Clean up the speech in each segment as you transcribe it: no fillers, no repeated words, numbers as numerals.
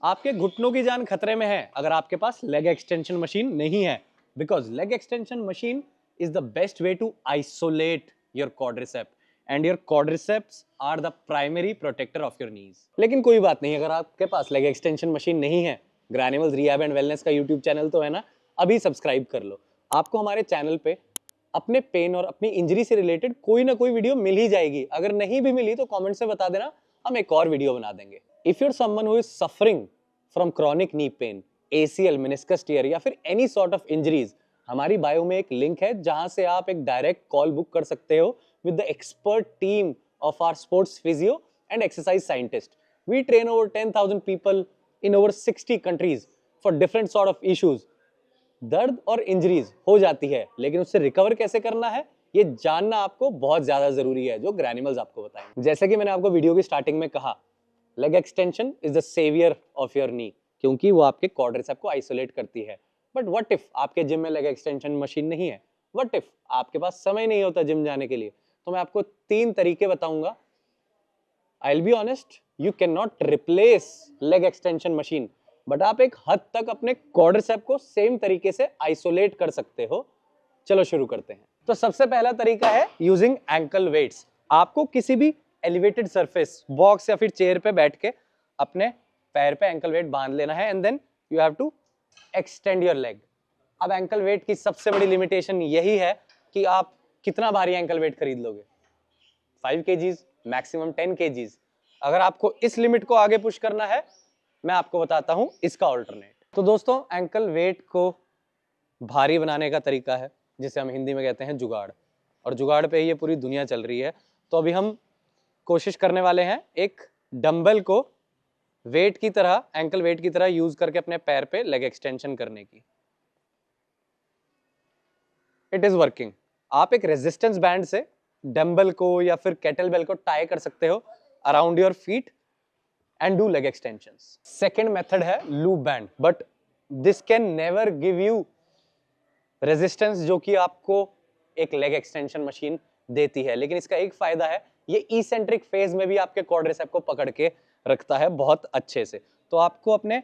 आपके घुटनों की जान खतरे में है अगर आपके पास लेग एक्सटेंशन मशीन नहीं है, because leg extension machine is the best way to isolate your quadricep and your quadriceps are the primary protector of your knees. लेकिन कोई बात नहीं, अगर आपके पास लेग एक्सटेंशन मशीन नहीं है, ग्रैनिमल्स रिहैब एंड वेलनेस का यूट्यूब चैनल तो है ना, अभी सब्सक्राइब कर लो। आपको हमारे चैनल पे अपने पेन और अपनी इंजरी से रिलेटेड कोई ना कोई वीडियो मिल ही जाएगी। अगर नहीं भी मिली तो कमेंट से बता देना, हम एक और वीडियो बना देंगे। If your someone who is suffering from chronic knee pain, ACL, meniscus tear या फिर एनी सॉर्ट ऑफ इंजरीज, हमारी बायो में एक लिंक है जहां से आप एक डायरेक्ट कॉल बुक कर सकते हो with the expert team of our sports physio and exercise scientist. We train over 10,000 people in over 60 countries for different sort of issues. दर्द और इंजरीज हो जाती है, लेकिन उससे रिकवर कैसे करना है ये जानना आपको बहुत ज्यादा जरूरी है, जो ग्रैनिमल्स आपको बताएंगे। जैसे कि मैंने आपको वीडियो की स्टार्टिंग में कहा, leg extension is the saviour of your knee, क्योंकि वो आपके क्वाड्रिसेप को आइसोलेट करती है। बट व्हाट इफ आपके जिम में लेग एक्सटेंशन मशीन नहीं है? व्हाट इफ आपके पास समय नहीं होता जिम जाने के लिए? तो मैं आपको 3 तरीके बताऊंगा। I will be honest, you can not replace leg extension machine, but आप एक हद तक अपने क्वाड्रिसेप को सेम तरीके से आइसोलेट कर सकते हो। चलो शुरू करते हैं। तो सबसे पहला तरीका है यूजिंग एंकल वेट्स। आपको किसी भी एलिवेटेड सरफेस, बॉक्स या फिर चेयर पे बैठ के अपने पैर पे एंकल वेट बांध लेना है and then you have to extend your leg. अब एंकल वेट की सबसे बड़ी लिमिटेशन यही है कि आप कितना भारी एंकल वेट खरीद लोगे। 5 kgs, मैक्सिमम 10 kgs। अगर आपको इस लिमिट को आगे पुश करना है, मैं आपको बताता हूं इसका ऑल्टरनेट। तो दोस्तों, एंकल वेट को भारी बनाने का तरीका है जिसे हम हिंदी में कहते हैं जुगाड़, और जुगाड़ पे ये पूरी दुनिया चल रही है। तो अभी हम कोशिश करने वाले हैं एक डंबल को वेट की तरह, एंकल वेट की तरह यूज करके अपने पैर पे लेग एक्सटेंशन करने की। It is working. आप एक रेजिस्टेंस बैंड से डंबल को या फिर केटलबेल को टाई कर सकते हो around your feet and do leg extensions. Second method है loop band, but this can never give you resistance जो कि आपको एक leg extension machine देती है। लेकिन इसका एक फायदा है, ये eccentric phase में भी आपके quadricep को पकड़ के रखता है बहुत अच्छे से। तो आपको अपने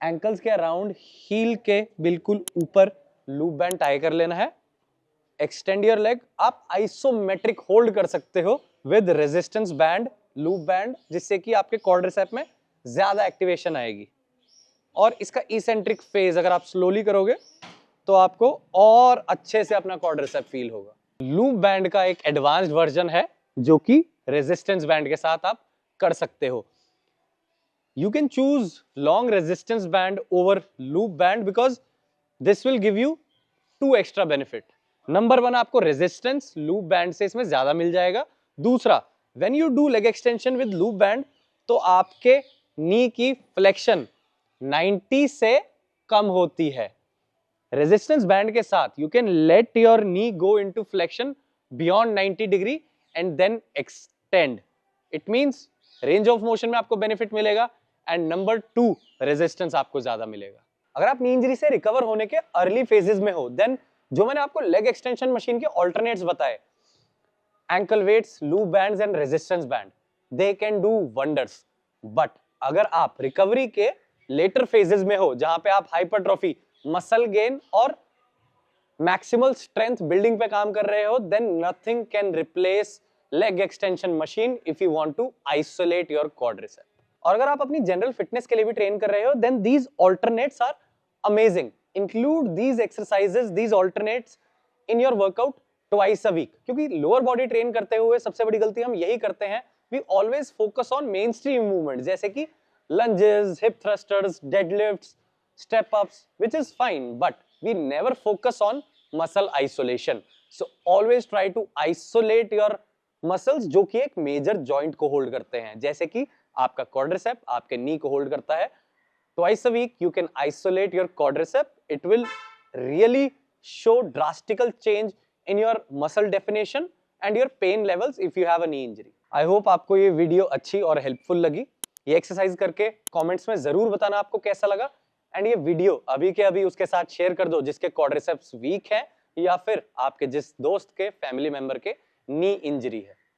एंकल्स के अराउंड, हील के बिल्कुल ऊपर लूप बैंड टाई कर लेना है। Extend your leg. आप आइसोमेट्रिक होल्ड कर सकते हो with resistance band, loop band, जिससे कि आपके क्वाड्रिसेप में ज्यादा एक्टिवेशन आएगी। और इसका इसेंट्रिक फेज अगर आप स्लोली करोगे तो आपको और अच्छे से अपना क्वाड्रिसेप फील होगा। लूप बैंड का एक एडवांस्ड वर्जन है जो कि रेजिस्टेंस बैंड के साथ आप कर सकते हो। You can choose long resistance band over loop band because this will give you 2 extra benefit. Number 1, आपको रेजिस्टेंस लूप बैंड से इसमें ज्यादा मिल जाएगा। दूसरा, when you do leg extension with loop band, तो आपके नी की फ्लेक्शन 90 से कम होती है। रेजिस्टेंस बैंड के साथ you can let your knee go into flexion beyond 90 degree and then extend. It means range of motion में आपको बेनिफिट मिलेगा एंड नंबर 2, रेजिस्टेंस आपको ज्यादा मिलेगा। अगर आप नी इंजरी से रिकवर होने के अर्ली फेजेस में हो, देन जो मैंने आपको लेग एक्सटेंशन मशीन के ऑल्टरनेट्स बताए, ankle weights, loop bands and resistance band, they can do wonders. But अगर आप रिकवरी के लेटर फेजेस में हो, जहां पे आप हाइपरट्रॉफी, मसल गेन और मैक्सिमल स्ट्रेंथ बिल्डिंग पे काम कर रहे हो, then nothing can replace leg extension machine if you want to isolate your quadricep. और अगर आप अपनी जनरल फिटनेस के लिए भी ट्रेन कर रहे हो, then these alternates are amazing. Include these exercises, these alternates in your workout twice a week. क्योंकि लोअर बॉडी ट्रेन करते हुए सबसे बड़ी गलती हम यही करते हैं, we always focus on mainstream movement, जैसे कि lunges, hip thrusters, deadlifts, step ups, which is fine, but we never focus on muscle isolation. So always try to isolate your muscles जो कि एक मेजर जॉइंट को hold करते हैं, जैसे कि आपका quadricep आपके नी को होल्ड करता है। Twice a week you can isolate your quadricep. It will really show drastical change in your muscle definition and your pain levels if you have a knee injury. I hope आपको ये video अच्छी और helpful लगी। ये exercise करके comments में जरूर बताना आपको कैसा लगा, एंड ये वीडियो अभी के अभी उसके साथ शेयर कर दो जिसके क्वाड्रिसेप्स वीक है या फिर आपके जिस दोस्त के फैमिली मेंबर के नी इंजरी है।